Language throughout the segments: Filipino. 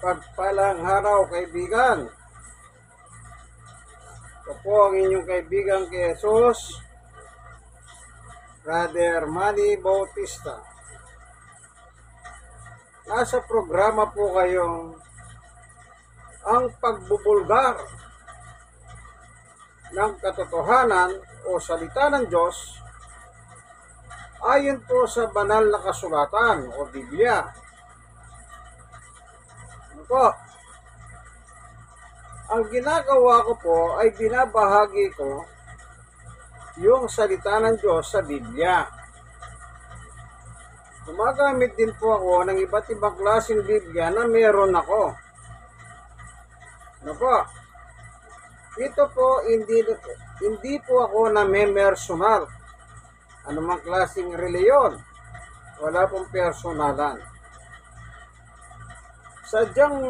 Pagpalang araw, kaibigan. Ito po ang inyong kaibigan kay Jesus, Brother Manny Bautista. Nasa programa po kayong ang pagbubulgar ng katotohanan o salita ng Diyos ayon po sa banal na kasulatan o Biblia. Ano po? Ang ginagawa ko po ay binabahagi ko yung salita ng Diyos sa Biblia. Gumagamit din po ako ng iba't ibang klaseng Biblia na meron ako. Ano po? Ito po, hindi po ako name-personal. Anumang klaseng reliyon. Wala pong personalan. Sadyang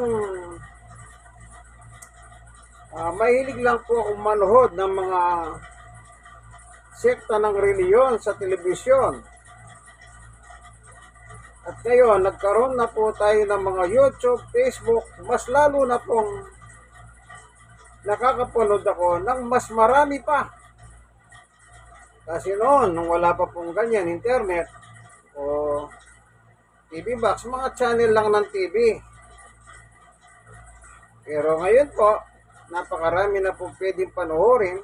mahilig lang po akong manood ng mga sekta ng reliyon sa telebisyon. At ngayon, nagkaroon na po tayo ng mga YouTube, Facebook, mas lalo na pong nakakapanood ako ng mas marami pa. Kasi noon, nung wala pa pong ganyan, internet o TV box, mga channel lang ng TV. Pero ngayon po, napakarami na po pwedeng panoorin.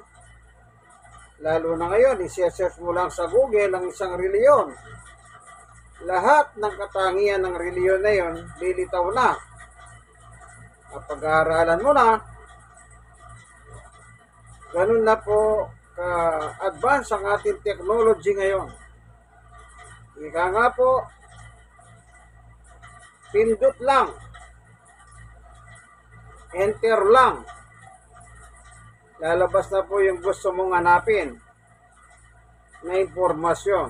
Lalo na ngayon, i-search mo lang sa Google ang isang reliyon. Lahat ng katangian ng reliyon na yon, lilitaw na. Kapag aaralan mo na, ganun na po ka-advance ang ating technology ngayon. Ika nga po, pindot lang, enter lang, lalabas na po yung gusto mong hanapin na impormasyon.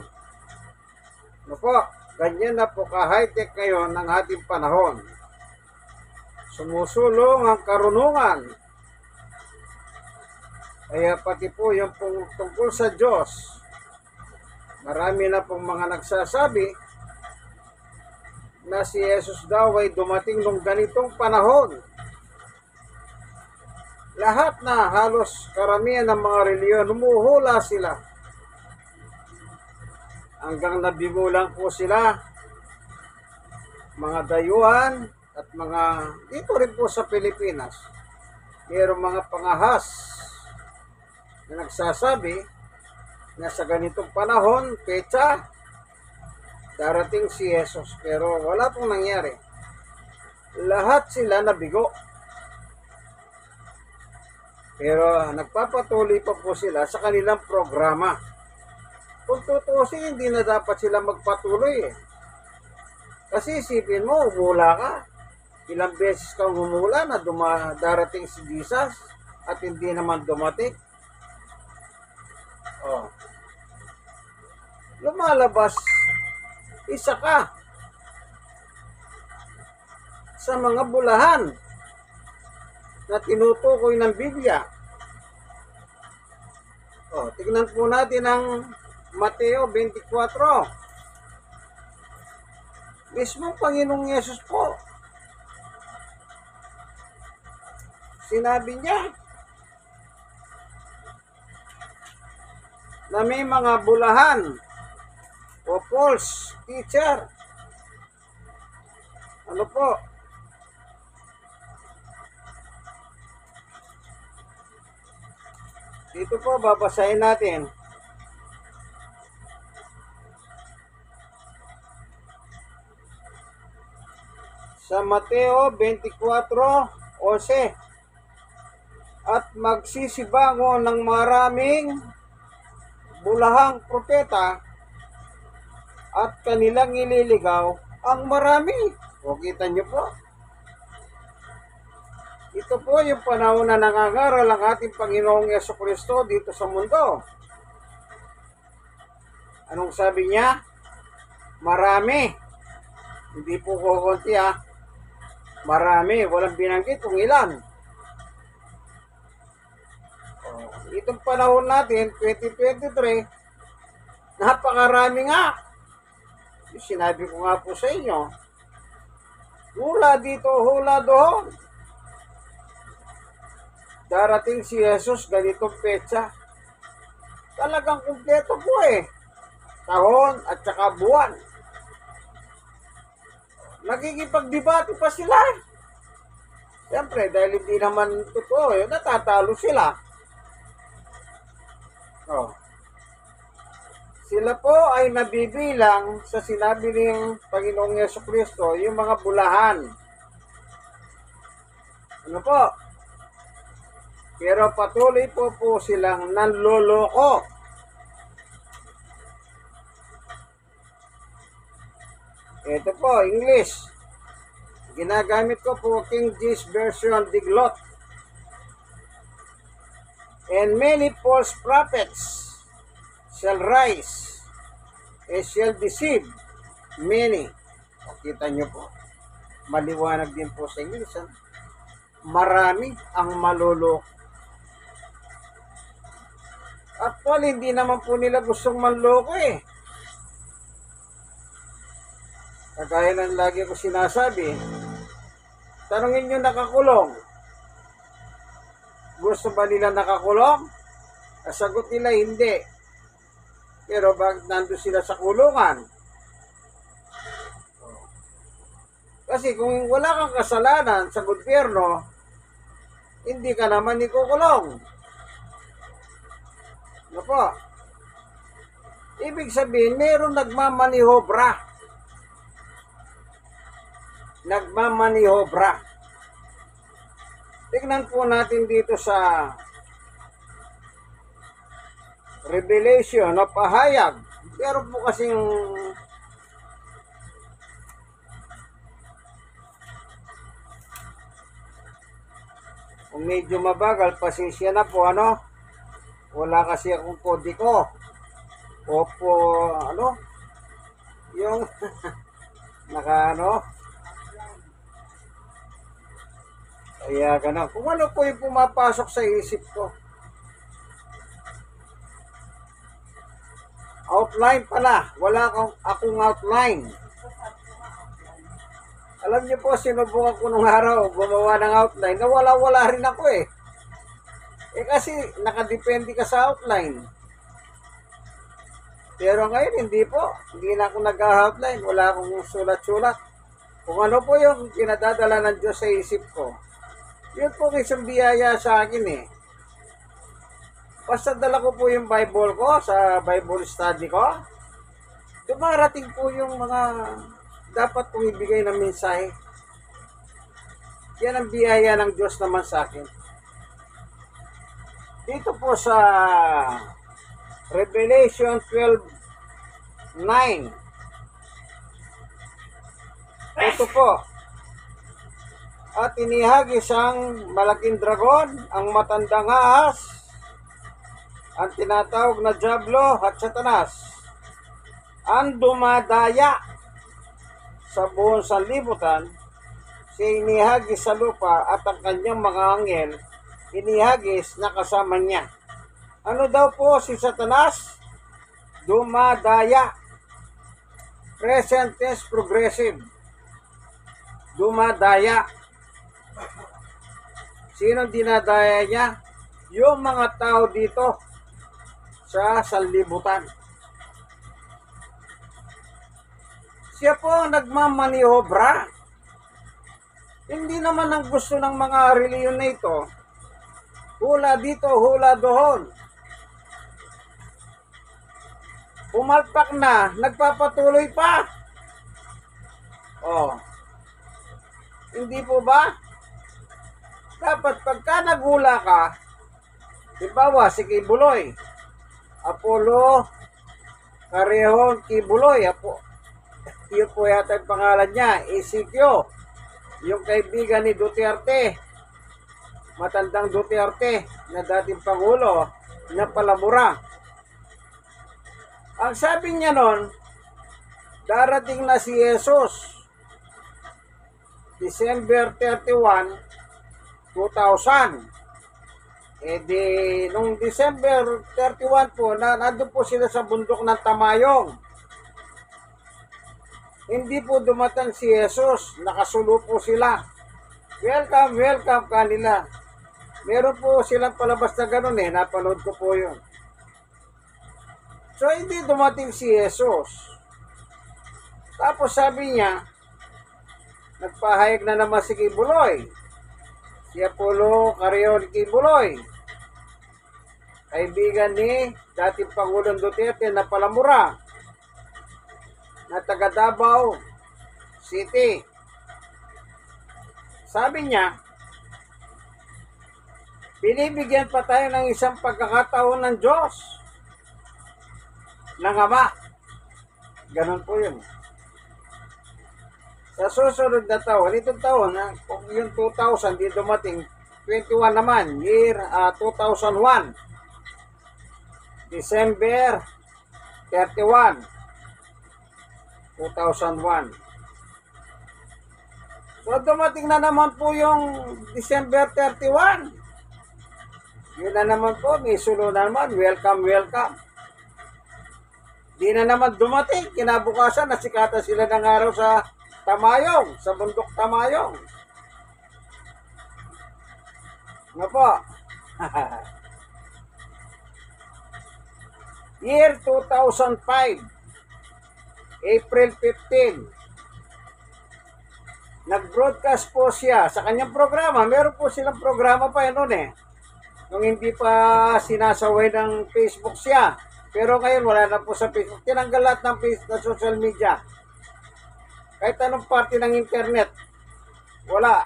Ano po, ganyan na po ka-high-tech ngayon ng ating panahon. Sumusulong ang karunungan. Kaya pati po yung tungkol sa Diyos, marami na pong mga nagsasabi na si Jesus daw ay dumating nung ganitong panahon. Lahat na, halos karamihan ng mga reliyon, humuhula sila. Hanggang nabigo lang po sila. Mga dayuhan at mga, dito rin po sa Pilipinas, mayroong mga pangahas na nagsasabi na sa ganitong panahon, petsa, darating si Jesus. Pero wala pong nangyari. Lahat sila nabigo. Pero nagpapatuloy pa po sila sa kanilang programa. Kung tutusin, hindi na dapat sila magpatuloy eh. Kasi isipin mo, umula ka. Ilang beses kang umula na darating si Jesus at hindi naman dumating. Oh. Lumalabas, isa ka sa mga bulahan na tinutukoy ng Biblia. Oh, tignan po natin ang Mateo 24. Mismo Panginoong Yesus po, sinabi niya na may mga bulahan o false teacher. Ano po? Dito po, babasahin natin. Sa Mateo 24:11. At magsisibango ng maraming bulahang propeta at kanilang ililigaw ang marami. O kita nyo po. Ito po yung panahon na nangangaral ang ating Panginoong Jesucristo dito sa mundo. Anong sabi niya? Marami. Hindi po kukunti ha. Marami. Walang binanggit kung ilan. Itong panahon natin, 2023, napakarami nga. Sinabi ko nga po sa inyo, Hula dito, hula doon. Darating si Jesus ganitong petsa. Talagang kumpleto po eh. Tahon at saka buwan. Nagkikipagdebate pa sila. Siyempre, dahil hindi naman totoo, yun, natatalo sila. Oh. Sila po ay nabibilang sa sinabi ng Panginoong Yesukristo, yung mga bulahan. Ano po? Pero patuloy po silang nanloloko. Ito po, English. Ginagamit ko po King James Version Diglot. And many false prophets shall rise and shall deceive many. O, kita nyo po. Maliwanag din po sa English. Marami ang maluloko. Actually, hindi naman po nila gustong manloko eh. Kagaya ng lagi ko sinasabi, tanungin nyo nakakulong. Gusto ba nila nakakulong? Sagot nila hindi. Pero bakit nandun sila sa kulungan? Kasi kung wala kang kasalanan sa gobyerno, hindi ka naman ikukulong. Ano po? Ibig sabihin, mayroong nagmamanihobra. Nagmamanihobra. Tignan po natin dito sa Revelation o pahayag. Pero po kasing kung medyo mabagal, pasensya na po, ano? Wala kasi akong kodiko. Opo, ano? Yung naka, kaya gano'n. Kung ano po yung pumapasok sa isip ko. Outline pala. Wala akong outline. Alam niyo po, sinubukan ko nung araw gumawa ng outline. Nawala-wala rin ako eh. Kasi nakadepende ka sa outline. Pero ngayon hindi po. Hindi na ako nag-outline. Wala akong sulat-sulat. Kung ano po yung pinadadala ng Diyos sa isip ko. Yun po isang biyaya sa akin eh. Basta dala ko po yung Bible ko sa Bible study ko. Dumarating po yung mga dapat kong ibigay na mensahe. Yan ang biyaya ng Diyos naman sa akin. Dito po sa Revelation 12:9. Ito po. At inihagis ang malaking dragon, ang matandang ahas, ang tinatawag na Diablo at Satanas, ang dumadaya sa buong sanlibutan, siya inihagis sa lupa at ang kanyang mga anghel, inihagis na kasama niya. Ano daw po si Satanas? Dumadaya. Present tense progressive. Dumadaya. Sino dinadaya niya? Yung mga tao dito sa sanlibutan. Siya po ang nagmamanihobra. Hindi naman ang gusto ng mga reliyon na ito. Hula dito, hula doon. Pumalpak na, nagpapatuloy pa. Oh. Hindi po ba? Dapat pagka naghula ka, halimbawa si Kibuloy, Apollo Carreon Kibuloy, yun po yata yung pangalan niya, Ezekiel, yung kaibigan ni Duterte, matandang Duterte, na dating Pangulo, na Palamura. Ang sabi niya nun, darating na si Jesus, December 31, 2000. Nung December 31 po, nandun po sila sa bundok ng Tamayong. Hindi po dumatang si Jesus. Nakasulo po sila. Welcome, welcome kanila. Meron po silang palabas na ganun eh. Napanood ko po yun. So, hindi dumating si Jesus. Tapos sabi niya, nagpahayag na naman si Kibuloy. Si Apollo Carrion Kibuloy. Kaibigan ni dating Pangulong Duterte na Palamura. Na taga Davao City. Sabi niya, binibigyan pa tayo ng isang pagkakataon ng Diyos. Ng Ama. Ganon po yun. Sa susunod na taon, itong taon, kung yung 2000 di dumating, 21 naman, year 2001. December 31, 2001. So dumating na naman po yung December 31. Yun na naman po, may sunod na naman, welcome, welcome. Di na naman dumating, kinabukasan, nasikatan sila ng araw sa Tamayong, sa bundok Tamayong. Ano po? Year 2005, April 15, nag-broadcast po siya sa kanyang programa. Meron po silang programa pa yun noon eh. Nung hindi pa sinasaway ng Facebook siya. Pero ngayon wala na po sa Facebook. Tinanggal lahat ng social media. Kahit anong parte ng internet. Wala.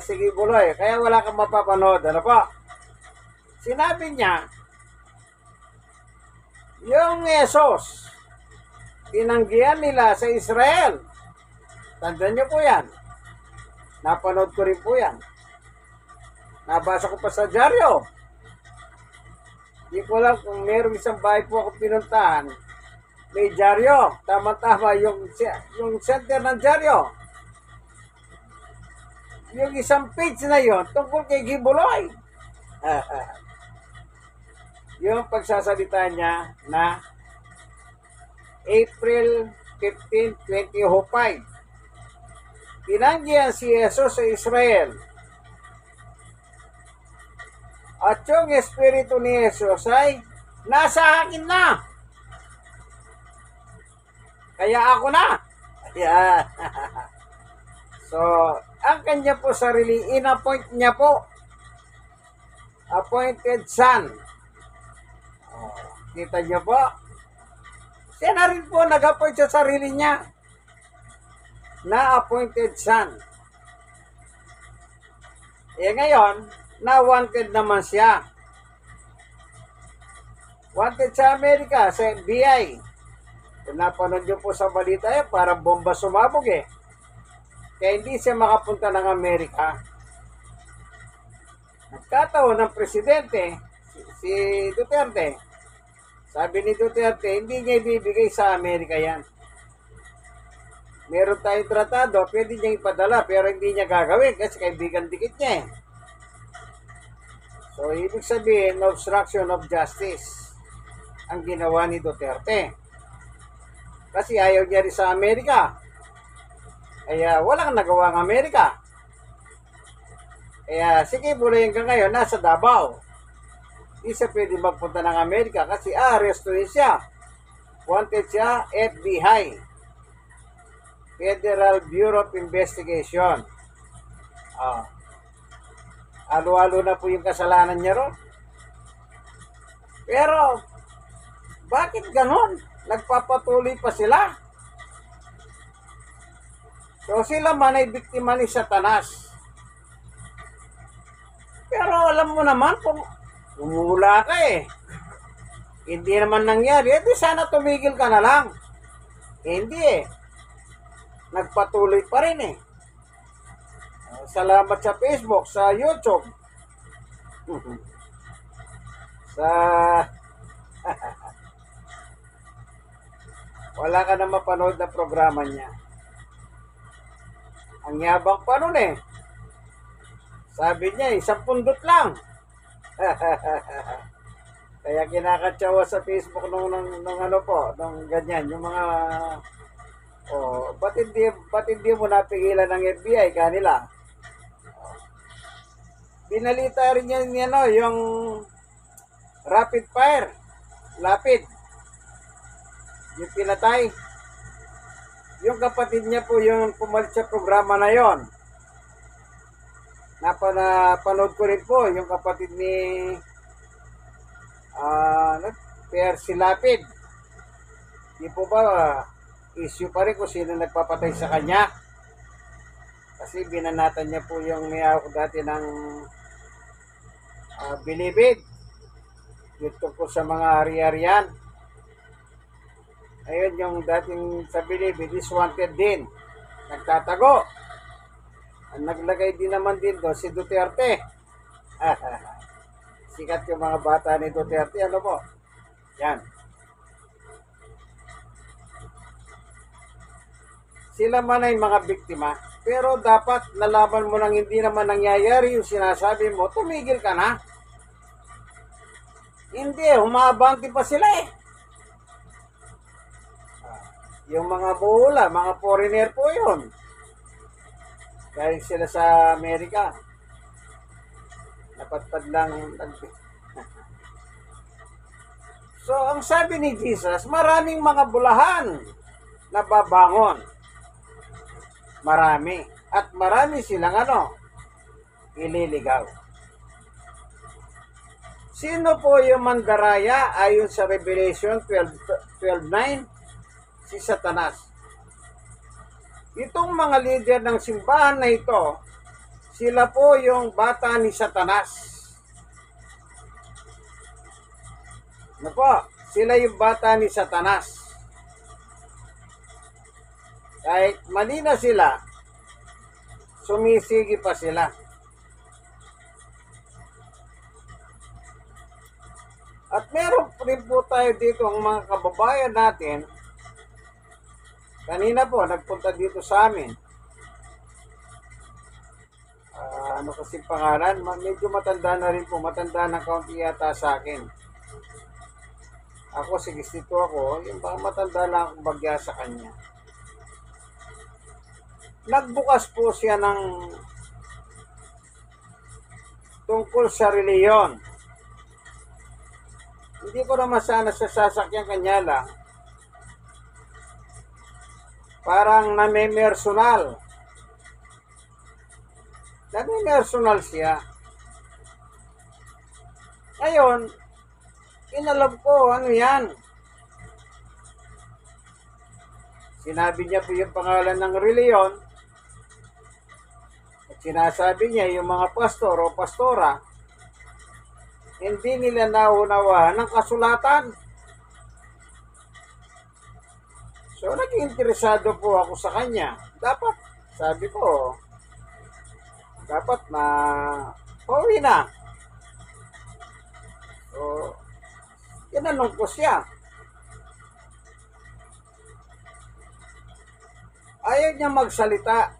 Sige Buloy. Kaya wala kang mapapanood. Ano po? Sinabi niya, yung Yesus, tinanggihan nila sa Israel. Tandaan niyo po yan. Napanood ko rin po yan. Nabasa ko pa sa dyaryo. Hindi ko alam kung mayroong isang bahay po ako pinuntahan. May dyaryo. Tama-tama yung center ng dyaryo. Yung isang page na yon tungkol kay Kibuloy. Yung pagsasalita niya na April 15, 2005. Tinanggihan si Jesus sa Israel. At yung espiritu ni Jesus ay nasa akin na. Kaya ako na. Ayan. So, ang kanya po sarili, in-appoint niya po. Appointed son. Kita niyo po? Siya na rin po nag-appoint sa sarili niya na appointed son. Eh ngayon, na wanted naman siya. Wanted sa Amerika, sa FBI. Kung napanood nyo po sa balita yun, parang bomba sumabog eh. Kaya hindi siya makapunta ng Amerika. Nagkataon ng presidente, si Duterte. Sabi ni Duterte, hindi niya ibibigay sa Amerika yan. Meron tayong tratado, pwede niya ipadala, pero hindi niya gagawin kasi kaibigan dikit niya eh. So, ibig sabihin, obstruction of justice ang ginawa ni Duterte. Kasi ayaw niya rin sa Amerika. Kaya walang nagawa ang Amerika. Kaya sige, Buloy hanggang ngayon, nasa Davao. Hindi siya pwede magpunta ng Amerika kasi arrestuin siya. Wanted siya, FBI. Federal Bureau of Investigation. Alo-alo na po yung kasalanan niya ron. Pero, bakit ganon? Nagpapatuloy pa sila. So, sila man ay biktima ni Satanas. Pero alam mo naman kung umula ka eh. Hindi naman nangyari. Eh, di sana tumigil ka na lang. Hindi eh. Nagpatuloy pa rin eh. Salamat sa Facebook, sa YouTube. Sa wala ka na mapanood na programa niya. Ang yabang pa nun eh. Sabi niya, 10 pundot lang. Kaya kinakatsawa sa Facebook nung ano po, nung ganyan, yung mga, oh, ba't hindi mo napigilan ng FBI kanila? Binalita rin yan, ano, yung rapid fire, lapid, yung pinatay. Yung kapatid niya po yung pumalit sa programa na yon. Napanood ko rin po yung kapatid ni Percy Lapid. Di po ba issue pa rin kung sino nagpapatay sa kanya? Kasi binanatan niya po yung may ako dati ng Bilibid. Yung tungkol sa mga ari-arian. Ayun, yung dating sa Bilibid is wanted din. Nagtatago. Ang naglagay din naman din doon si Duterte. Sikat yung mga bata ni Duterte. Ano po? Yan. Sila man ay mga biktima, pero dapat nalaman mo nang hindi naman nangyayari yung sinasabi mo, tumigil ka na. Hindi, humabanti pa sila eh. Yung mga buhula, mga foreigner po yun. Dahil sila sa Amerika. Napatpad lang. So, ang sabi ni Jesus, maraming mga bulahan na babangon. Marami. At marami silang ililigaw. Sino po yung mandaraya ayon sa Revelation 12:9? Si Satanas. Itong mga leader ng simbahan na ito, sila po yung bata ni Satanas. Ano po? Sila yung bata ni Satanas. Kahit mali na sila, sumisigi pa sila. At meron rin po tayo dito ang mga kababayan natin. Kanina po, nagpunta dito sa amin. Ano kasi pangalan? Medyo matanda na rin po. Matanda na kaunti yata sa akin. Ako, 62 ako. Yung baka matanda lang akong bagya sa kanya. Nagbukas po siya ng tungkol sa reliyon. Hindi ko naman sana sa sasakyan kanya lang. Parang name-personal. Name-personal siya. Ngayon, inalam ko, ano yan? Sinabi niya po yung pangalan ng reliyon. At sinasabi niya yung mga pastor o pastora, hindi nila naunawahan ng kasulatan. So, naging interesado po ako sa kanya. Dapat, sabi ko, dapat na pauwi na. So, tinanong ko siya. Ayaw niya magsalita.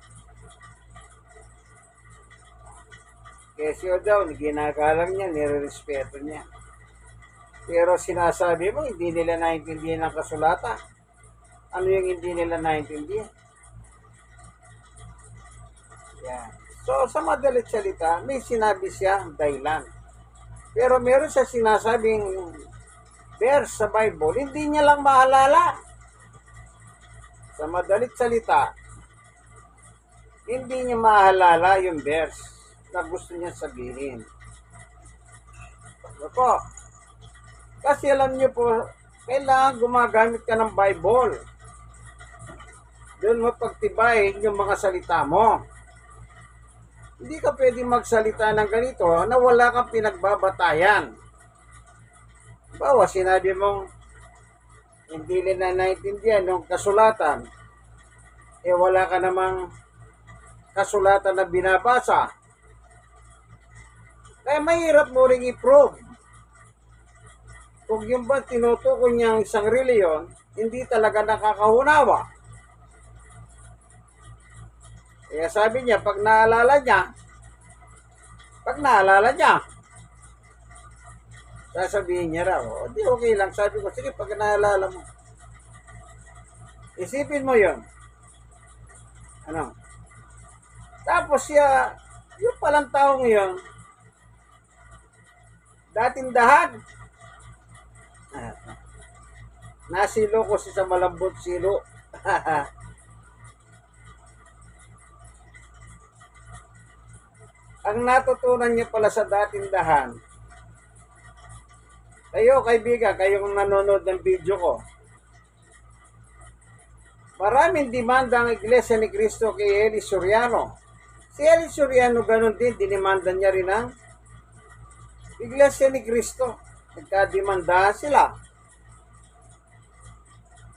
Kesyo daw, ginagalang niya, nire-respeto niya. Pero sinasabi mo, hindi nila naintindihan ang kasulatan. Ano yung hindi nila naintindihan? Yan. So, sa madalit salita, may sinabi siya dahilan. Pero meron siya sinasabing verse sa Bible, hindi niya lang maalala. Sa madalit salita, hindi niya maalala yung verse na gusto niya sabihin. Ano po? Kasi alam niyo po, kailangan gumagamit ka ng Bible. Doon mo pagtibayin yung mga salita mo. Hindi ka pwedeng magsalita ng ganito na wala kang pinagbabatayan. Bawa, sinabi mong hindi nila naintindihan yung kasulatan. Wala ka namang kasulatan na binabasa. Kaya mahirap mo ring i-prove. Kung yung ba tinutukoy niyang isang reliyon, hindi talaga nakakahunawa. Kaya sabi niya, pag naalala niya, Sasabihin niya raw, o di okay lang. Sabi ko, sige, pag naalala mo. Isipin mo yon. Ano? Tapos siya, yung palang taong yun, dating dahan. Nasilo ko si sa malambot silo. Ang natutunan niya pala sa dating dahan, kayo kaibigan, kayong nanonood ng video ko, maraming demanda ang Iglesia ni Cristo kay Eli Soriano. Si Eli Soriano ganun din, dinimanda niya rin ang Iglesia ni Cristo. Nagkademanda sila.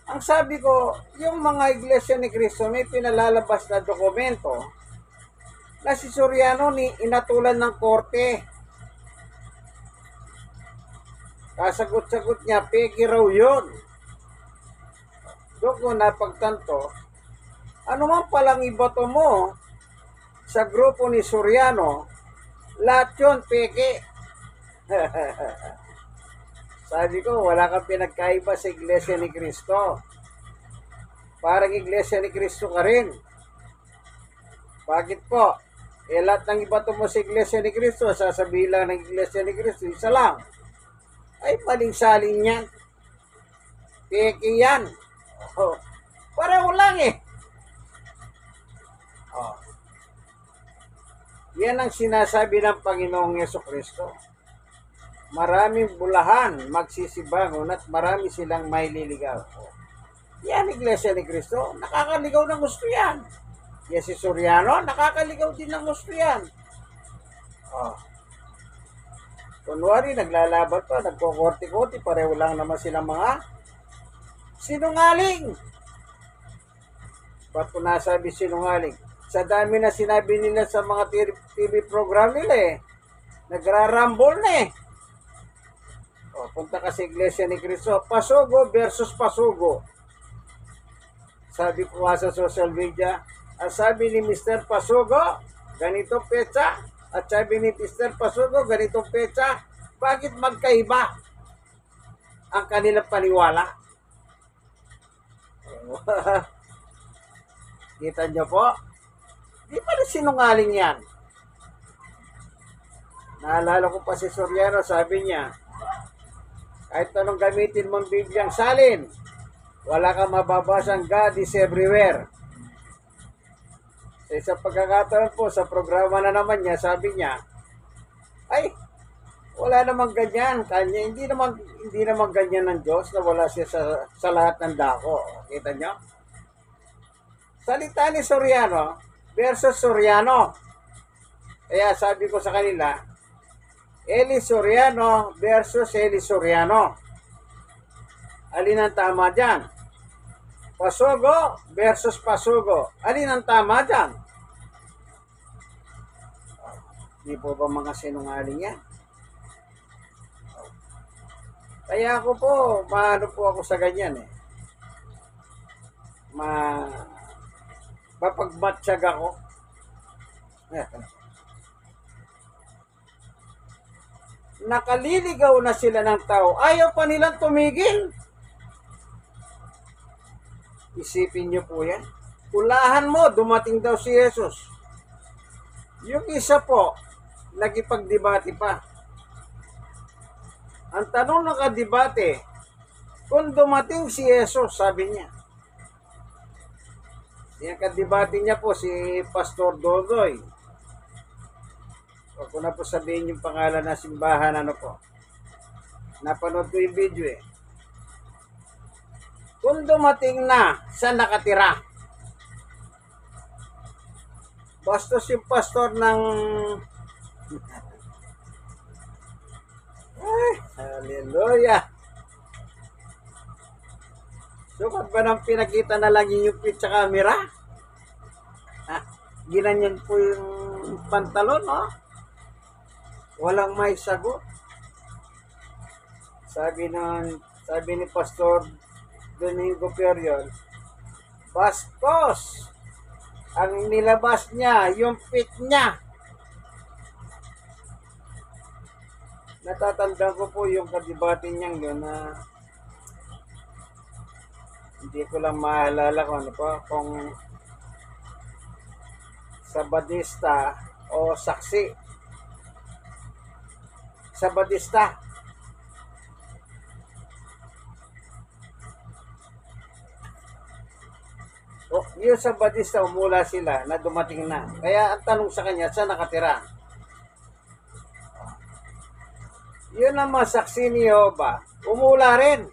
Ang sabi ko, yung mga Iglesia ni Cristo may pinalalabas na dokumento na si Soriano ni inatulan ng korte. Kasagot-sagot niya, peki raw yun. Doon ko napagtanto, ano man palang ibato mo sa grupo ni Soriano, lahat yun peke. Sabi ko, wala kang pinagkaiba sa Iglesia ni Cristo. Parang Iglesia ni Cristo ka rin. Bakit po? Lahat ng ibato mo sa Iglesia ni Cristo, sasabihin lang ng Iglesia ni Cristo, isa lang. Ay, maling-saling yan. Peke yan. Oh, pareho lang eh. Oh. Yan ang sinasabi ng Panginoong Yesukristo. Maraming bulahan magsisibangon at marami silang may liligaw. Oh. Yan, Iglesia ni Cristo. Nakakaligaw ng gusto yan. Yan si Soriano, nakakaligaw din ng gusto yan. Oh. Kunwari, naglalaban pa, nagkukorti-korti, pareho lang naman silang mga sinungaling. Ba't ko nasabi sinungaling? Sa dami na sinabi nila sa mga TV program nila eh. Nagrarambol na eh. O, punta ka sa Iglesia ni Cristo, Pasugo versus Pasugo. Sabi ko nga sa social media, ang sabi ni Mr. Pasugo, ganito petsa. At sabi ni Mr. Pasugo, ganitong petsa. Bakit magkaiba ang kanilang paniwala? Kita nyo po? Di ba na sinungaling yan? Naalala ko pa si Soriano, sabi niya, kahit anong gamitin mong Bibliang salin, wala kang mababasang God is everywhere. Sa isang pagkakataon po, sa programa na naman niya, sabi niya, ay, wala namang ganyan. Kanya, hindi naman ganyan ng Diyos na wala siya sa lahat ng dako. Kita niyo? Salita ni Soriano versus Soriano. Kaya sabi ko sa kanila, Eli Soriano versus Eli Soriano. Alin ang tama dyan? Pasugo versus Pasugo. Alin ang tama dyan? Di po ba mga sinungaling yan? Kaya ako po, maano po ako sa ganyan eh. Mapagmatsyag ako. Nakaliligaw na sila ng tao. Ayaw pa nilang tumigil. Isipin nyo po yan. Ulahan mo, dumating daw si Jesus. Yung isa po, nagipagdebate pa. Ang tanong ng kadebate, kung dumating si Jesus, sabi niya. Yung kadebate niya po, si Pastor Dodoy. Huwag ko na po sabihin yung pangalan na simbahan, ano po. Napanood ko yung video eh. Kung dumating na, saan nakatira? Bastos yung pastor ng... Ay, hallelujah! Sukat ba ng pinakita na lang yung pit sa camera? Ginanyan po yung pantalon, no? Walang may sagot. Sabi ni Pastor Domingo Perion, bastos! Ang nilabas niya, yung pit niya. Natatanda ko po yung kadibate niyang yun na hindi ko lang maalala kung ano po, kung Sabadista o saksi. Sabadista. O, yung Sabadista, umula sila na dumating na. Kaya ang tanong sa kanya, saan nakatira? Yun ang mga saksi ni Jehovah. Umula rin.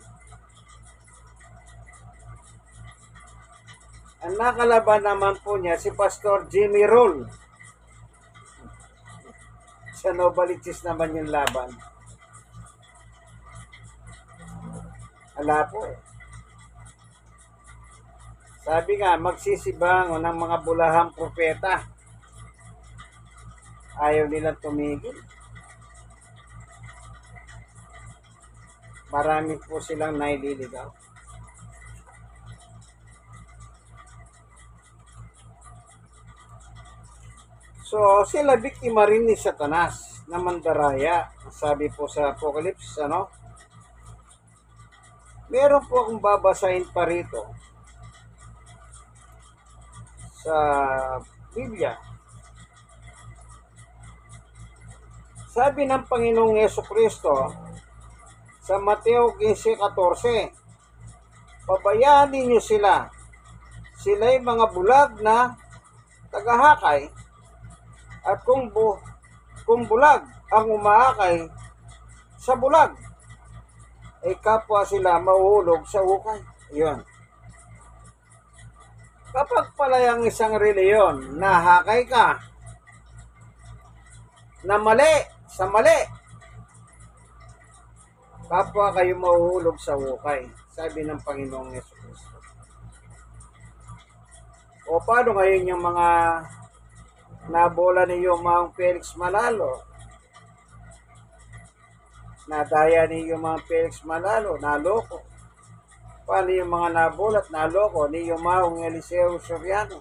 Ang nakalaban naman po niya si Pastor Jimmy Roll. Sa Novaliches naman yung laban. Ala po eh. Sabi nga, magsisibango ng mga bulahang propeta. Ayaw nilang tumigil. Marami po silang naililigaw. So, sila biktima rin ni Satanas na mandaraya. Sabi po sa Apocalypse, ano? Meron po akong babasahin pa rito sa Biblia. Sabi ng Panginoong Jesucristo sa Mateo 15:14, pabayaan ninyo sila. Sila'y mga bulag na tagahakay, at kung bulag ang umaakay sa bulag, ay kapwa sila mauhulog sa hukay. Yun. Kapag pala yung isang reliyon na hakay ka na mali sa mali, kapwa kayo mauhulog sa hukay, sabi ng Panginoong Jesucristo. O paano ngayon yung mga nabola ni Yumang Felix Manalo? Nadaya ni Yumang Felix Manalo, naloko. Paano yung mga nabolat, naloko ni Yumang Eliseo Soriano?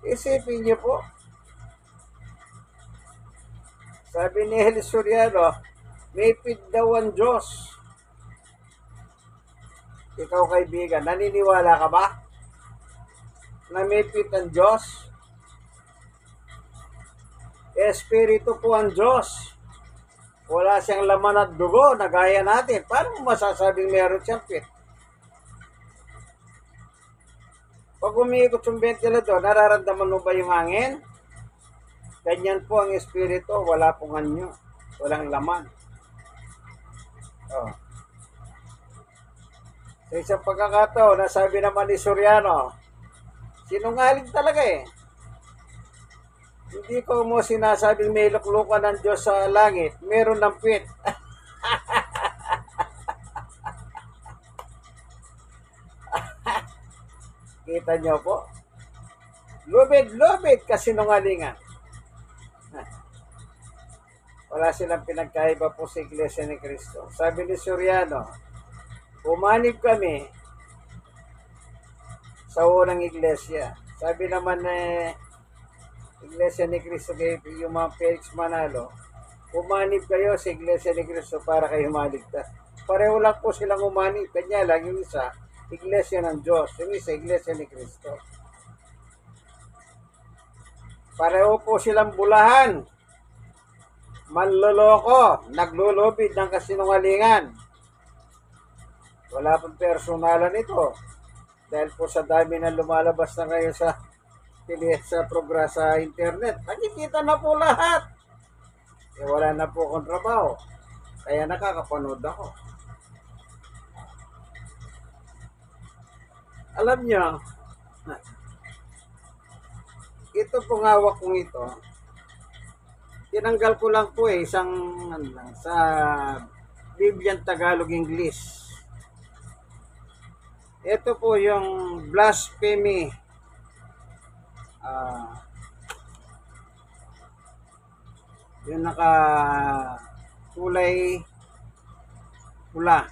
Isipin niyo po. Sabi ni Eliseo Soriano, may pid daw ang Diyos. Ikaw kaibigan, naniniwala ka ba na may pid ang Diyos? Espiritu po ang Diyos. Wala siyang laman at dugo na gaya natin. Paano mo masasabing meron siyang pit? Pag umiikot yung ventilador, nararamdaman mo ba yung hangin? Ganyan po ang espiritu, wala pong anyo, walang laman. Oh. Sa isang pagkakataon, nasabi naman ni Soriano, sinungaling talaga eh. Hindi ko mo sinasabing may luklukan ng Diyos sa langit, meron ng pit. Kita nyo po? Lubid-lubid kasinungalingan. Wala silang pinagkaiba po sa Iglesia ni Cristo. Sabi ni Soriano, umanib kami sa unang iglesia. Sabi naman Iglesia ni Cristo kay yung mga Felix Manalo, umanib kayo sa Iglesia ni Cristo para kayo maligtas. Pareho lang po silang umanib. Kanya lang yung isa, Iglesia ng Diyos. Yung isa, Iglesia ni Cristo. Pareho po silang bulahan. Manloloko, naglulubid ng kasinungalingan. Wala pong personalan ito. Dahil po sa dami na lumalabas na kayo sa programa sa internet, nakikita na po lahat. Wala na po akong trabaho. Kaya nakakapanood ako. Alam nyo, ito pong hawak kong ito, tinanggal ko lang po isang sa Biblian Tagalog English. Ito po yung blasphemy. Yung naka kulay pula.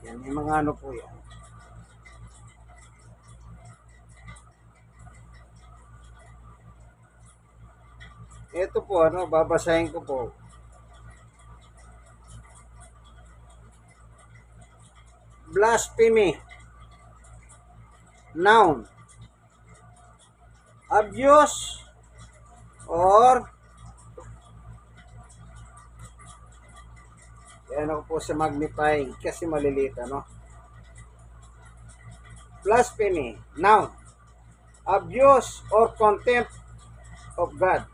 Yan, yung mga ano po yan. Ito po, babasahin ko po. Blasphemy. Noun. Abuse or yan ako po sa magnifying kasi maliliit, Blasphemy. Noun. Abuse or contempt of God.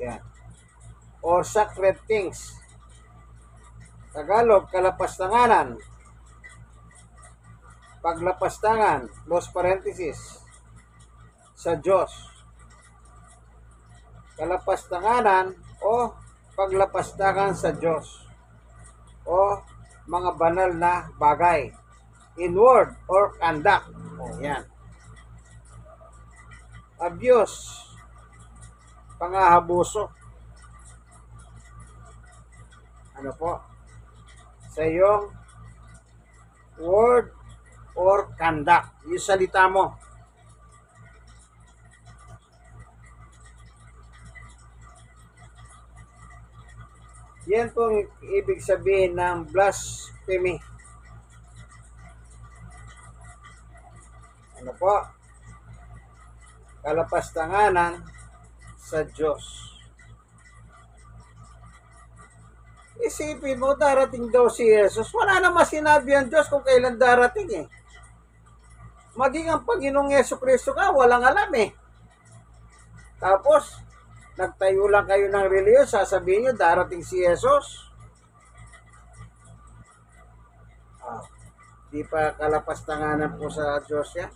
Yan. Or sacred things. Tagalog, kalapastanganan. Paglapastangan, los parenthesis, sa Diyos. Kalapastanganan o paglapastangan sa Diyos. O mga banal na bagay. In word or conduct. Yan. Abuse. Pangahabuso. Ano po? Sa iyong word or conduct. Yung salita mo. Yan pong ibig sabihin ng blasphemy. Ano po? Kalapastanganan sa Diyos. Isipin mo, darating daw si Jesus. Wala naman sinabi ang Diyos kung kailan darating eh. Maging ang Panginoong Yesu-Kristo ka, walang alam eh. Tapos, nagtayo lang kayo ng reliyon, sasabihin nyo, darating si Jesus. Di pa kalapastanganan po sa Diyos yan.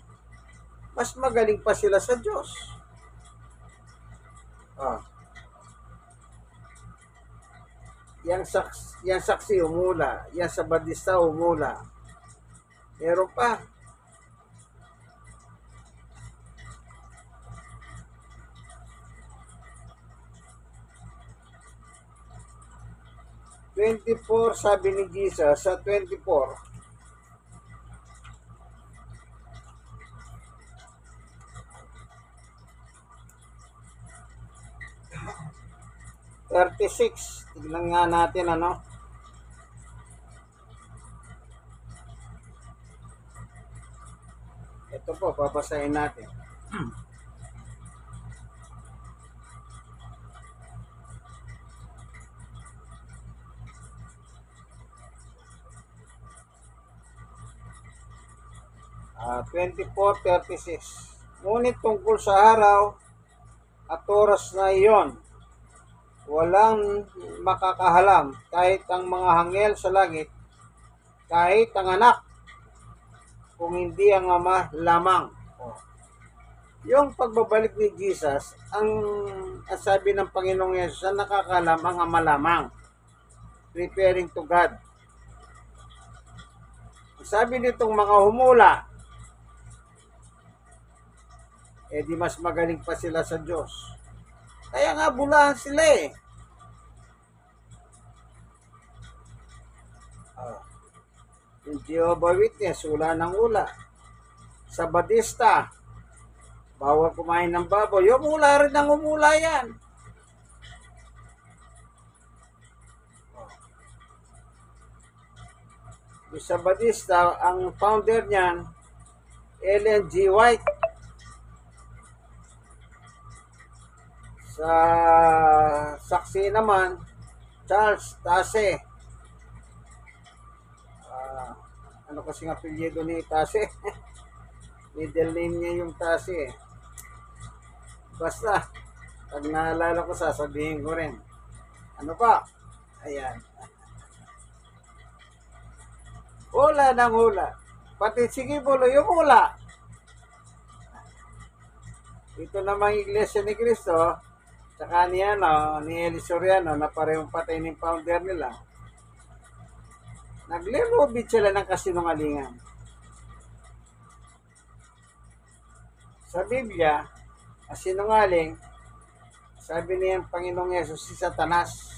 Mas magaling pa sila sa Diyos. Yang saksi umula, yang sabadista umula. Meron pa. "24" sabi ni Jesus sa 24. Tignan nga natin Ito po, babasahin natin. Ah, 24:36. Ngunit tungkol sa araw at oras na iyon, walang makakahalam, kahit ang mga anghel sa langit, kahit ang anak, kung hindi ang Ama lamang. Yung pagbabalik ni Jesus, ang sabi ng Panginoong Yesus, ang nakakalam ang Ama lamang, referring to God. Sabi nitong mga humula, di mas magaling pa sila sa Diyos. Kaya nga bulahan sila eh. Yung Jehovah Witness, ula ng ula. Sa Badista, bawal kumain ng baboy. Yung ula rin ng umula yan. Yung sa Badista, ang founder niyan, Ellen G. White. Sa saksi naman, Charles Tase. Ano kasing apelyido ni Tase? Middle name niya yung Tase. Basta, pag naalala ko, sasabihin ko rin. Ano pa? Ayan. Hula ng hula. Pati sige bulo yung hula. Ito namang Iglesia ni Cristo, tsaka ni Eli Soriano, na parehong patay ng founder nila. Naglilubid sila ng kasinungalingan. Sa Biblia, kasinungaling, sabi niya ang Panginoong Yesus, si Satanas.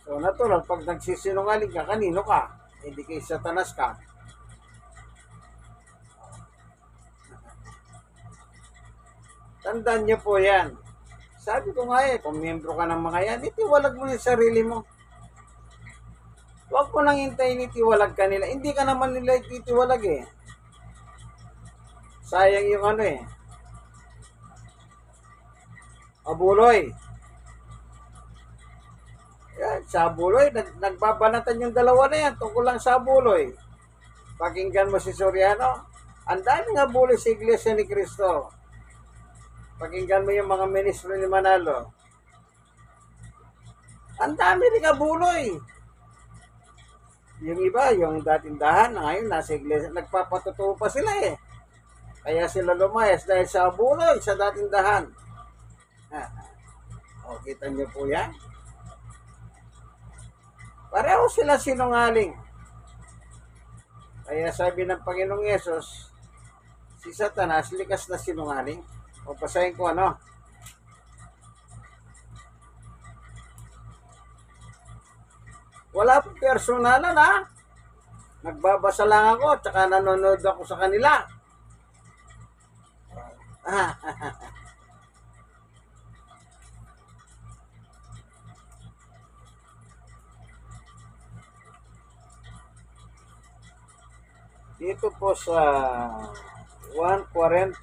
So, natural, pag nagsisinungaling ka, kanino ka? Hindi kay Satanas ka. Tandaan niyo po yan. Sabi ko nga kung miyembro ka ng mga yan, itiwalag mo yung sarili mo. Huwag mo nang hintayin itiwalag ka nila. Hindi ka naman nila itiwalag Sayang yung Abuloy. Yan, sa Abuloy, nagbabanatan yung dalawa na yan tungkol lang sa Abuloy. Pakinggan mo si Soriano. Ang daming Abuloy sa Iglesia ni Cristo. Pakinggan mo yung mga ministro ni Manalo. Ang dami rin Abuloy. Yung iba, yung datindahan, ngayon nasa iglesia, nagpapatutuo pa sila Kaya sila lumayas dahil sa Abuloy, sa datindahan. O, kita niyo po yan. Pareho sila sinungaling. Kaya sabi ng Panginoong Yesus, si Satanas, likas na sinungaling. O, pasahin ko Wala pong personalan Nagbabasa lang ako, tsaka nanonood ako sa kanila. Dito po sa 140,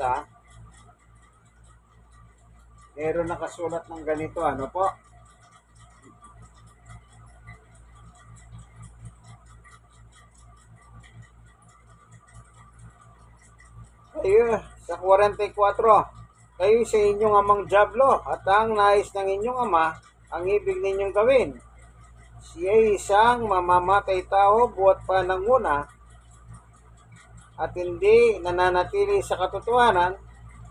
meron nakasulat ng ganito, po? Kayo, sa 44, kayo sa inyong amang Diablo, at ang nais ng inyong ama, ang ibig ninyong gawin. Siya isang mamamatay tao buhat pa ng una, at hindi nananatili sa katotohanan,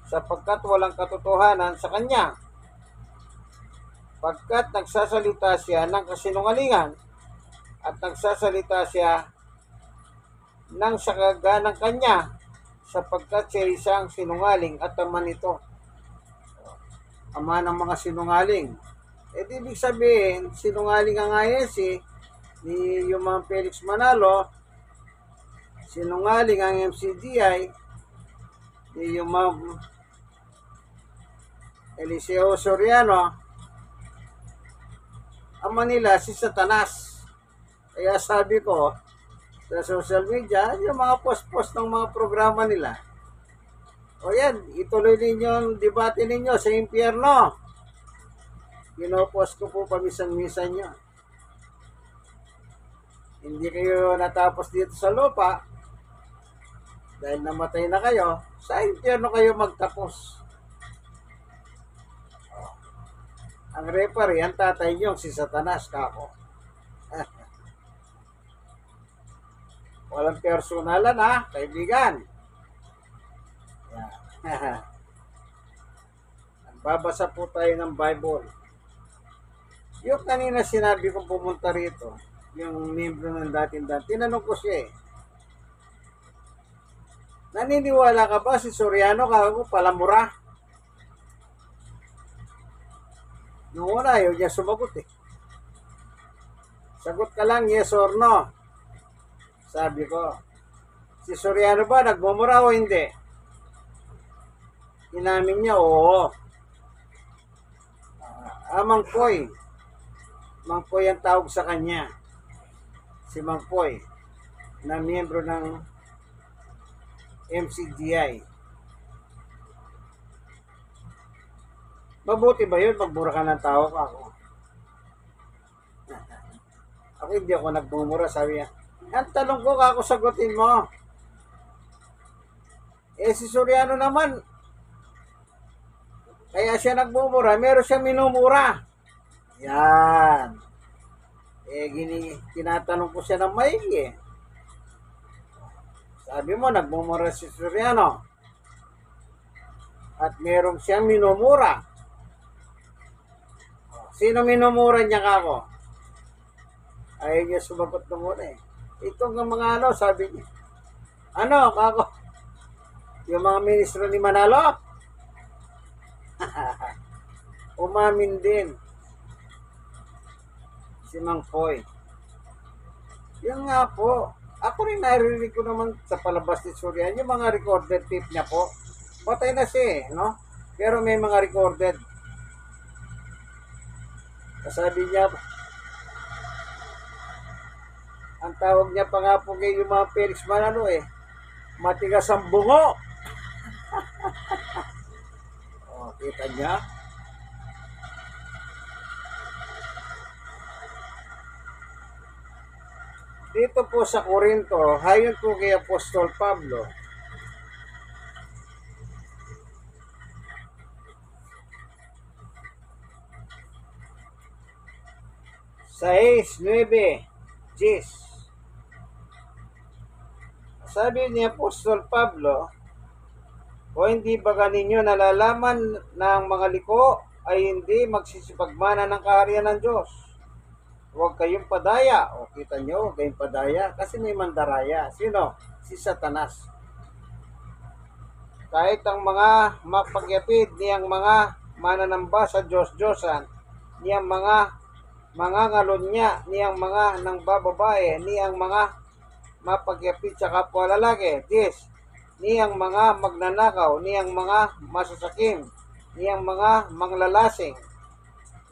sapagkat walang katotohanan sa kanya. Pagkat nagsasalita siya ng kasinungalingan, at nagsasalita siya ng sakaganang kanya, sapagkat siya isang sinungaling at ama nito. Ama ng mga sinungaling. Ibig sabihin, sinungaling ang ISC ni Yuman Felix Manalo, sinungaling ang MCGI ni Yuman Eliseo Soriano, ama nila si Satanas. Kaya sabi ko, sa social media, yung mga post-post ng mga programa nila. O yan, ituloy ninyo ang debate ninyo sa impyerno. Pinopost ko po pamisan-misan nyo. Hindi kayo natapos dito sa lupa, dahil namatay na kayo, sa impyerno kayo magtapos. Ang referee, ang tatay nyo, si Satanas, kako. Walang personalan kaibigan. Yan. Nagbabasa po tayo ng Bible. Yung kanina sinabi kong pumunta rito, yung membro ng dating-dating, tinanong ko siya naniniwala ka ba si Soriano kako palamura? Noong una, ayaw niya sumagot Sagot ka lang, yes or no. Sabi ko, si Soriano ba nagmumura o hindi? Inamin niya, oo. Mangpoy. Mangpoy ang tawag sa kanya. Si Mangpoy, na miyembro ng MCGI. Mabuti ba yun pagmura ka ng tao ako? Ako hindi ako nagmumura, sabi niya. Ang tanong ko, kako sagutin mo. Si Soriano naman, kaya siya nagmumura, meron siya minumura. Yan. Tinatanong ko siya ng maigi Sabi mo, nagmumura si Soriano. At meron siyang minumura. Sino minumura niya kako? Ayaw niya sumagot na muna Itong mga sabi niya. Kako? Yung mga ministro ni Manalo? Umamin din. Si Mang Poy. Yung nga po, ako rin narinig ko naman sa palabas ni Soriano, yung mga recorded tape niya po. Patay na siya no? Pero may mga recorded. Sabi niya, ang tawag niya pa nga po kay yung mga Felix Manalo matigas ang bungo. Kita niya. Dito po sa Corinto, hayon po kay Apostol Pablo, 6:9-10. Sabi ni Apostol Pablo, o hindi ba ninyo nalalaman na ang mga liko ay hindi magsisipagmana ng kaharian ng Diyos? Huwag kayong padaya. O kita nyo, huwag kayong padaya. Kasi may mandaraya. Sino? Si Satanas. Kahit ang mga mapagyapid niyang mga mananamba sa Diyos-Diyosan, niyang mga ngalon niyang mga nang bababae, niyang mga mapagyapid sa kapwa lalaki. 10. Niyang mga magnanakaw, niyang mga masasakim, niyang mga manglalasing,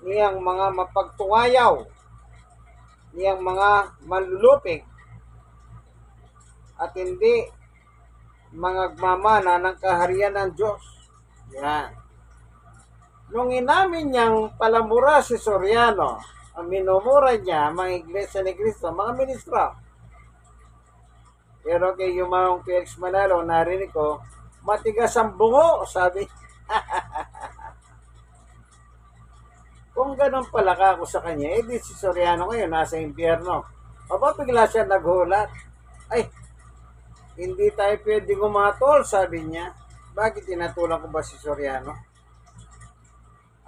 niyang mga mapagtungayaw, niyang mga manlulupig, at hindi mangagmamana ng kaharian ng Diyos. Yan. Nung inamin niyang palamura si Soriano, ang minumura niya mga iglesia ni Cristo, mga ministro. Pero kay Yumaong Felix Manalo, narinig ko, matigas ang bungo, sabi. Kung ganun pala ka ako sa kanya, di si Soriano ngayon nasa impyerno. Aba, bigla siya naghulat. Ay, hindi tayo pwede gumatol, sabi niya. Bakit tinatulan ko ba si Soriano?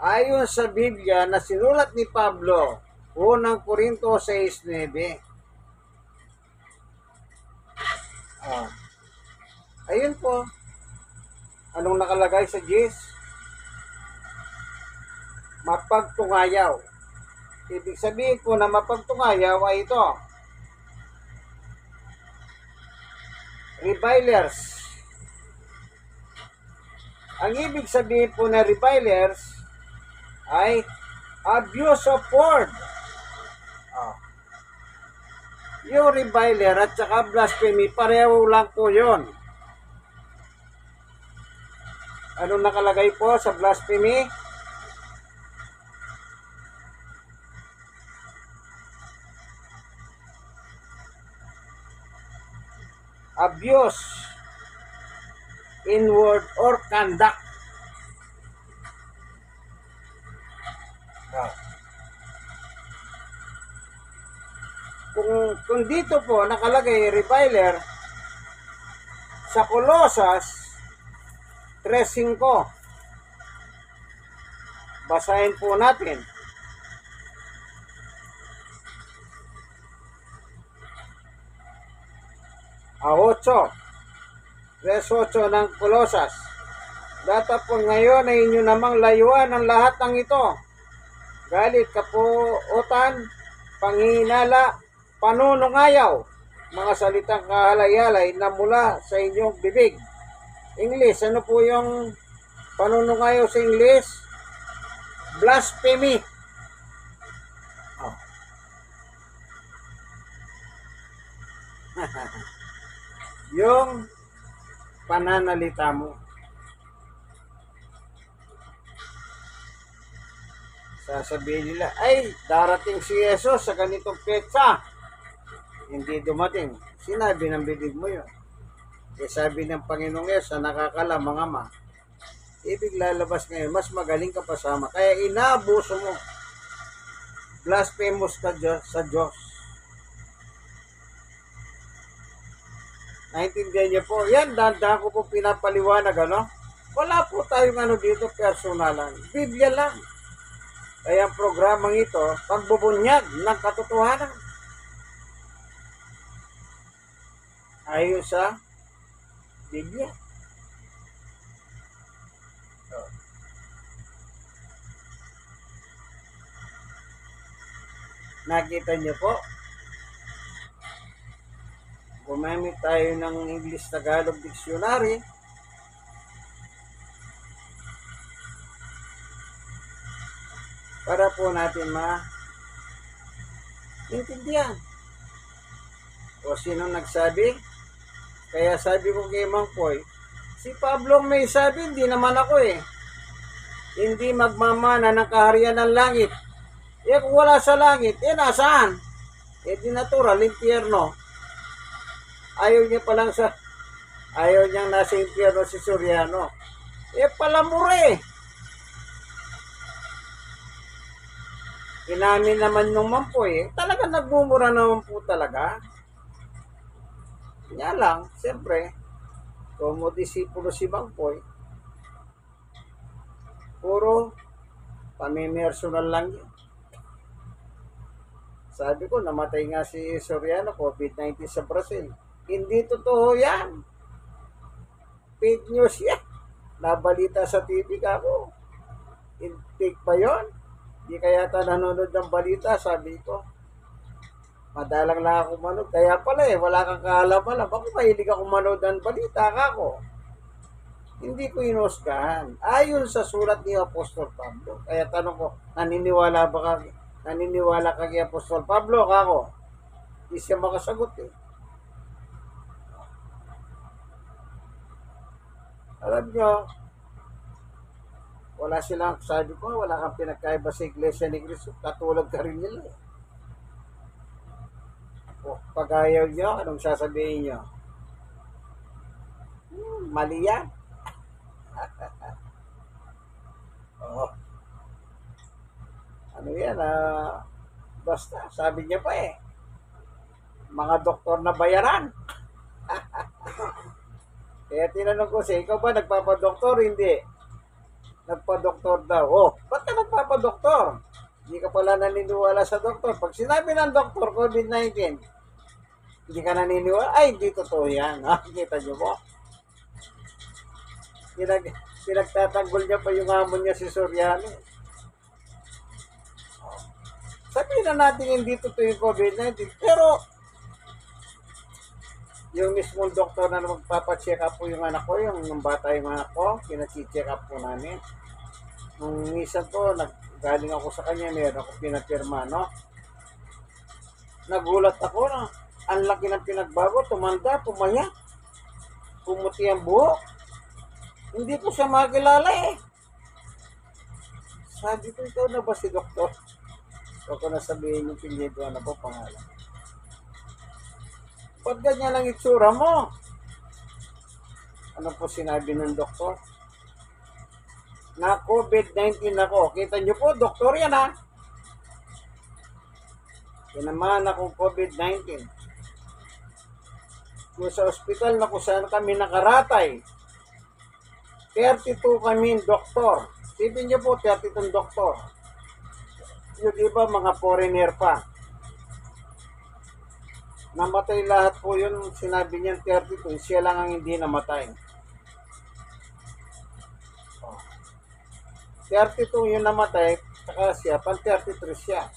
Ayon sa Biblia na sinulat ni Pablo, unang Corinto 6:9. Ayun po. Anong nakalagay sa 10? Mapagtungayaw. Ibig sabihin po na mapagtungayaw ay ito. Revilers. Ang ibig sabihin po na revilers ay abuse of word. Yung reviler at saka blasphemy, pareho lang po yun. Anong nakalagay po sa blasphemy? Abuse in word or conduct. Kung dito po nakalagay reviler sa Colosas 3:5, basahin po natin. A 3:8 ng Colosas. Datapon ngayon ay inyo namang layuan ang lahat ng ito. Galit, kapuotan, panghihinala, panunungayaw, mga salitang kahalay-halay na mula sa inyong bibig. English, ano po yung panunungayaw sa English? Blasphemy. Yung pananalita mo. Sasabihin nila, ay, darating si Jesus sa ganitong petsa. Hindi dumating. Sinabi ng bibig mo yun. Sabi ng Panginoong Yesus na nakakala mga ma, ibig lalabas ngayon, mas magaling ka pa sama. Kaya inaabuso mo. Blasphemous ka sa Diyos. Naintindihan niyo po? Yan, dahan ko po pinapaliwanag, ano? Wala po tayong dito personalan. Biblia lang. Kaya ang programang ito, pagbubunyag ng katotohanan. Ayon sa Biblia. Nakita niyo po? Gumamit tayo ng English-Tagalog Dictionary. para po natin maintindihan. O sino nagsabi? Kaya sabi ko kay Mang Poy, si Pablo may sabi, hindi naman ako eh. Hindi magmamana ng kaharian ng langit. Eh kung wala sa langit, eh nasaan? Eh di natural, impyerno. Ayaw niyang nasa impyerno si Soriano. Eh palamure. Inamin naman nung Mampoy, talaga nagmumura naman po talaga. Kanya lang, siyempre, como disipulo si Mampoy, puro pamimersonal lang yun. Sabi ko, namatay nga si Soriano, COVID-19 sa Brazil. Hindi totoo yan. Fake news yan. Nabalita sa TV ka ako. Fake pa yun? Di kaya ta nanonood ng balita, sabi ko. Madalang lang ako manood. Kaya pala wala kang kaalaman. Bakit mahilig ako manood ng balita ka ako? Hindi ko inuskahan. Ayon sa sulat ni Apostol Pablo. Kaya tanong ko, naniniwala ka kay Apostol Pablo kako? Hindi siya makasagot eh. Alam nyo, wala silang, sabi ko, wala kang pinagkaiba sa Iglesia ni Cristo. Katulad ka rin nila eh. O, pag ayaw nyo, anong sasabihin nyo? Mali yan. Oh. Ano yan, basta, sabi niya pa eh, mga doktor na bayaran. Kaya tinanong ko siya, ikaw ba nagpapadoktor? Hindi. Nagpa-doktor daw. Oh, ba't ka nagpapadoktor? Hindi ka pala naniniwala sa doktor. Pag sinabi ng doktor, COVID-19, hindi ka naniniwala, ay, hindi totoo yan. Kita nyo po? Pinagtatanggol niya pa yung hamon niya si Soriano. Sabihin na natin hindi totoo yung COVID-19. Pero, yung mismong doktor na magpapacheck up po yung anak ko, yung bata yung anak ko, pinacheck up po namin. Nung minsan po, galing ako sa kanya, meron ako pinapirma, no? Nagulat ako na, ang laki ng pinagbago, tumanda, pumaya, pumuti ang buhok. Hindi ko siya makilala eh. Sabi ko, ikaw na ba si doktor? Huwag ko na sabihin yung pinyedo na po pangalan. Ba't ganyan ang itsura mo? Ano po sinabi ng doktor? Na COVID-19 ako. Kita nyo po, doktor yan ha. Tinamaan akong COVID-19. Kung sa ospital na kung saan kami nakaratay, 32 kami doktor. Sipin nyo po, 32 doktor. Yung iba, mga foreigner pa. Namatay lahat po yun, sinabi niyan 32, siya lang ang hindi namatay. 32 yung namatay, saka siya, pang 33 siya.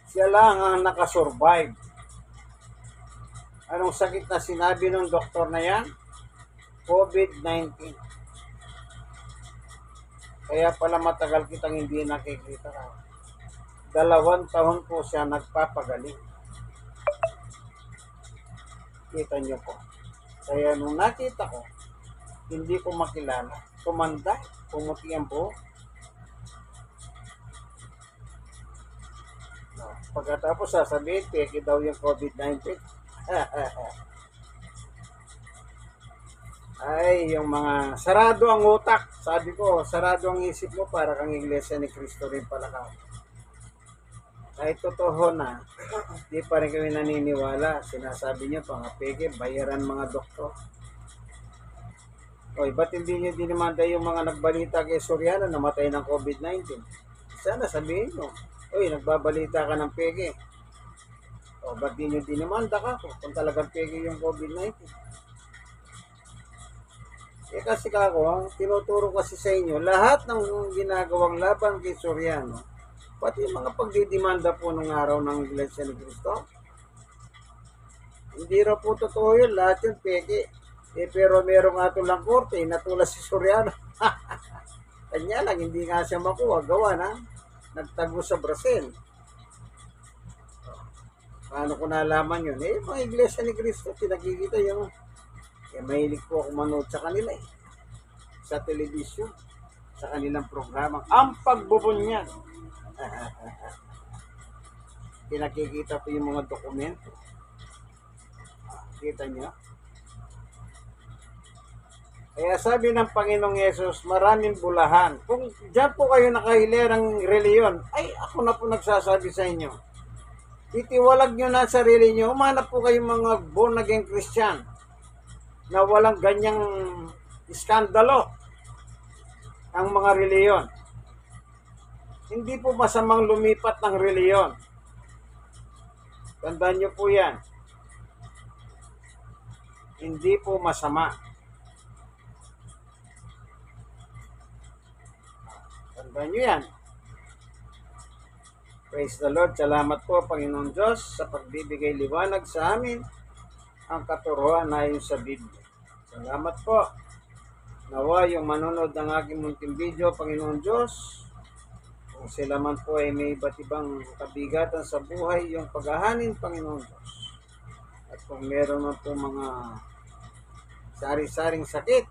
Siya lang ang nakasurvive. Anong sakit na sinabi ng doktor na yan? COVID-19. Kaya pala matagal kitang hindi nakikita. 2 taon po siya nagpapagaling. Kita nyo po. Kaya nung nakita ko, hindi ko makilala. Tumanda, pumuti ang buhok. Pagkatapos sasabihin, peke daw yung COVID-19. Ay, yung mga sarado ang utak. Sabi ko, sarado ang isip mo para kang Iglesia ni Cristo rin pala ka. Kahit totoo na, di pa rin kami naniniwala. Sinasabi niyo, pangapeke, bayaran mga doktor. Oy, ba't hindi niyo dinimanda yung mga nagbalita kay Soriano namatay ng COVID-19? Sana sabihin nyo, oy, nagbabalita ka ng peke. O, ba't di niyo dinimanda ka kung talagang peke yung COVID-19? Eh kasi kako, tinuturo kasi sa inyo, lahat ng ginagawang laban kay Soriano, pati mga pagdidimanda po ng araw ng Iglesia ni Cristo. Hindi raw po totoo yun, lahat yun peke. Eh pero merong ato lang korte, natula si Soriano. Kanya lang, hindi nga siya makuha. Gawa na, nagtago sa Brazil. Paano ko nalaman yun? Eh, mga iglesia ni Cristo, pinakikita yung mahilig po ako manood sa kanila eh. Sa telebisyon, sa kanilang programa. Ang pagbubunyag. Pinakikita po yung mga dokumento. Kita niyo? Kaya sabi ng Panginoong Yesus, maraming bulahan. Kung dyan po kayo nakahilerang reliyon, ay ako na po nagsasabi sa inyo. Itiwalag nyo na sarili nyo. Umanap po kayong mga born again Christian na walang ganyang iskandalo ang mga reliyon. Hindi po masamang lumipat ng reliyon. Tandaan nyo po yan. Hindi po masama. Tandaan nyo yan. Praise the Lord. Salamat po, Panginoon Diyos, sa pagbibigay liwanag sa amin ang katuruan ayon sa Biblia. Salamat po. Nawa yung manonood ng aking munting video, Panginoon Diyos, kung sila man po ay may iba't ibang kabigatan sa buhay, yung paghahanin, Panginoon Diyos. At kung meron man po mga sari-saring sakit,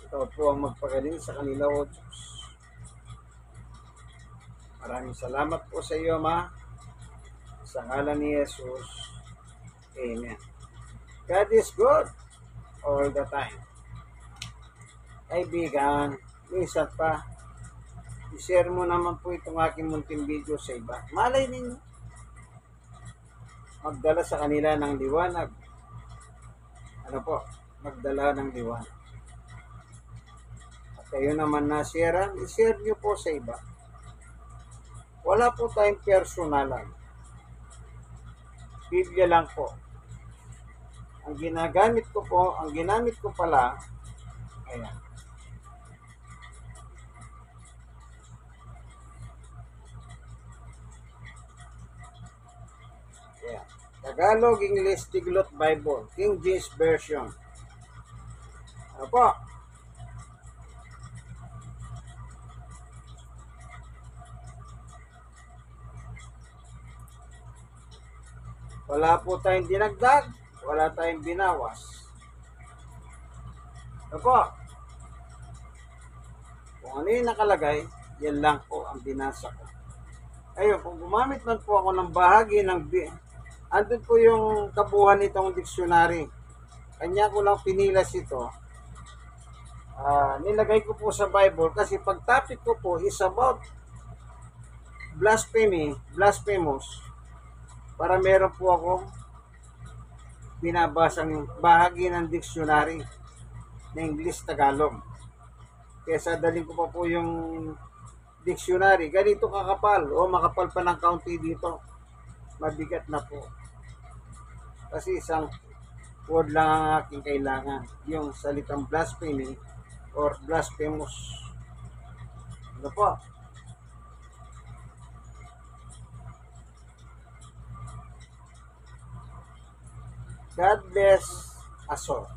ikaw po ang magpagaling sa kanila, O Diyos. Maraming salamat po sa iyo, Ma. Sa ngalan ni Jesus. Amen. God is good all the time. Kaibigan, minsan pa, i-share mo naman po itong aking munting video sa iba. Malay ninyo, magdala sa kanila ng liwanag. Ano po? Magdala ng liwanag. At kayo naman na share, i-share nyo po sa iba. Wala po tayong personalan. Biblia lang po. Ang ginamit ko pala, ayan. Ayan. Tagalog, English, Tiglot Bible, King James Version. Ano po? Wala po tayong dinagdag, wala tayong binawas. Ano po? Kung ano yung nakalagay, yan lang po ang binasa ko. Ayun, kung gumamit man po ako ng bahagi ng andun po yung kabuuan nitong dictionary. Kanya ko lang pinilas ito. Nilagay ko po sa Bible kasi pag topic ko po is about blasphemy, blasphemous. Para meron po akong binabasang bahagi ng dictionary na English-Tagalog. Kaya sadalin ko pa po yung dictionary. Ganito kakapal o makapal pa ng kaunti dito. Mabigat na po. Kasi isang word lang ang aking kailangan. Yung salitang blasphemy or blasphemous. Ano po? God bless us all.